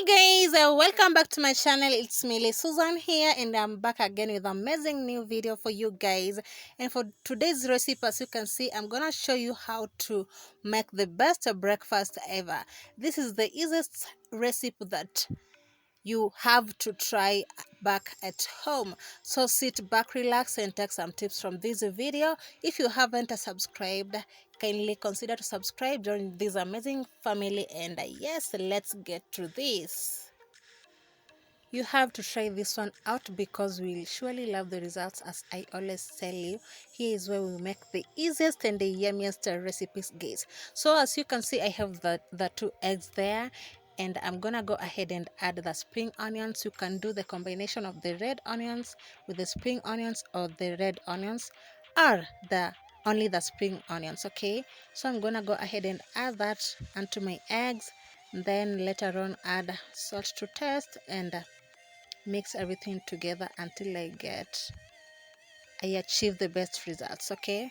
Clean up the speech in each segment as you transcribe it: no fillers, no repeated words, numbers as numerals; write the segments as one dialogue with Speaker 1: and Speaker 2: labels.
Speaker 1: Guys, welcome back to my channel. It's me, Susan here, and I'm back again with an amazing new video for you guys. And for today's recipe, as you can see, I'm gonna show you how to make the best breakfast ever. This is the easiest recipe that you have to try back at home. So sit back, relax, and take some tips from this video. If you haven't subscribed, kindly consider to subscribe, join this amazing family, and yes, let's get to this. You have to try this one out because we'll surely love the results. As I always tell you, here is where we make the easiest and the yummiest recipes, guys. So as you can see, I have the 2 eggs there, and I'm gonna go ahead and add the spring onions. You can do the combination of the red onions with the spring onions, or the red onions or the only the spring onions. Okay, so I'm gonna go ahead and add that onto my eggs, then later on add salt to taste, and mix everything together until I achieve the best results. Okay,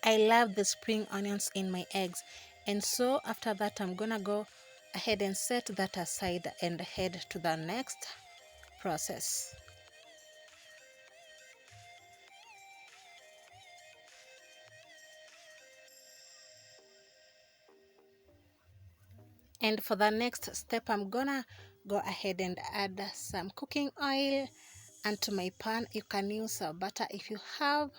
Speaker 1: I love the spring onions in my eggs, and so after that I'm gonna go ahead and set that aside and head to the next process. And for the next step, I'm gonna go ahead and add some cooking oil onto my pan. You can use butter if you have.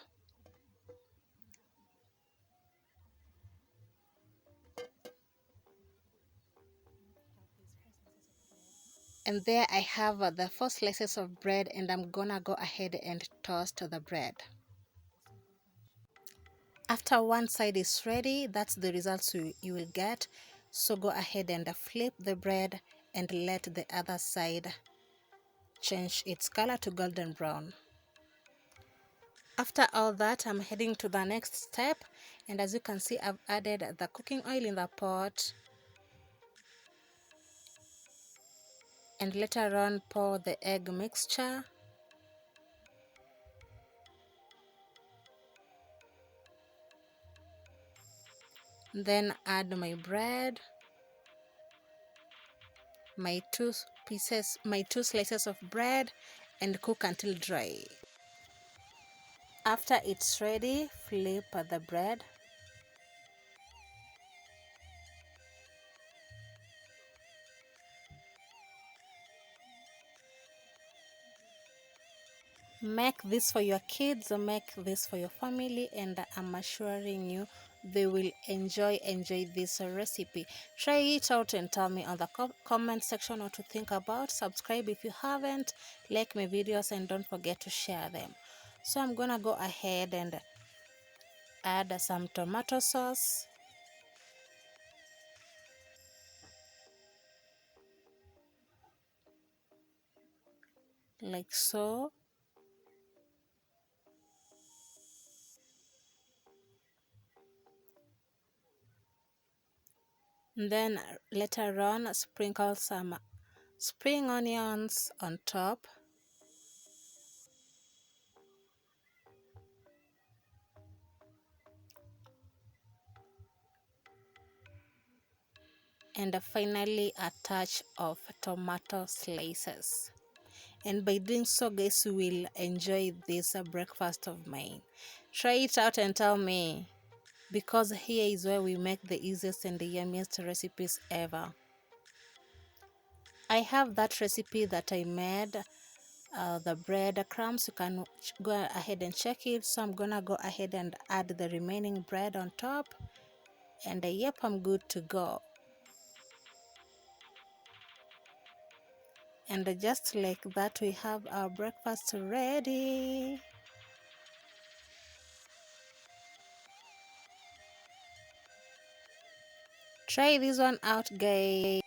Speaker 1: And there I have the 4 slices of bread, and I'm gonna go ahead and toast the bread. After one side is ready, that's the results you will get. So go ahead and flip the bread and let the other side change its color to golden brown. After all that, I'm heading to the next step, and as you can see, I've added the cooking oil in the pot, and later on pour the egg mixture. Then add my bread, my my 2 slices of bread, and cook until dry. After it's ready, flip the bread. Make this for your kids, make this for your family, and I'm assuring you they will enjoy this recipe. Try it out and tell me on the comment section what to think about. Subscribe if you haven't, like my videos, and don't forget to share them. So I'm gonna go ahead and add some tomato sauce, like so. And then later on, sprinkle some spring onions on top. And finally a touch of tomato slices. And by doing so, guys, you will enjoy this breakfast of mine. Try it out and tell me, because here is where we make the easiest and the yummiest recipes ever. I have that recipe that I made, the bread crumbs. You can go ahead and check it. So I'm gonna go ahead and add the remaining bread on top, and yep, I'm good to go. And just like that, we have our breakfast ready. Try this one out, guys.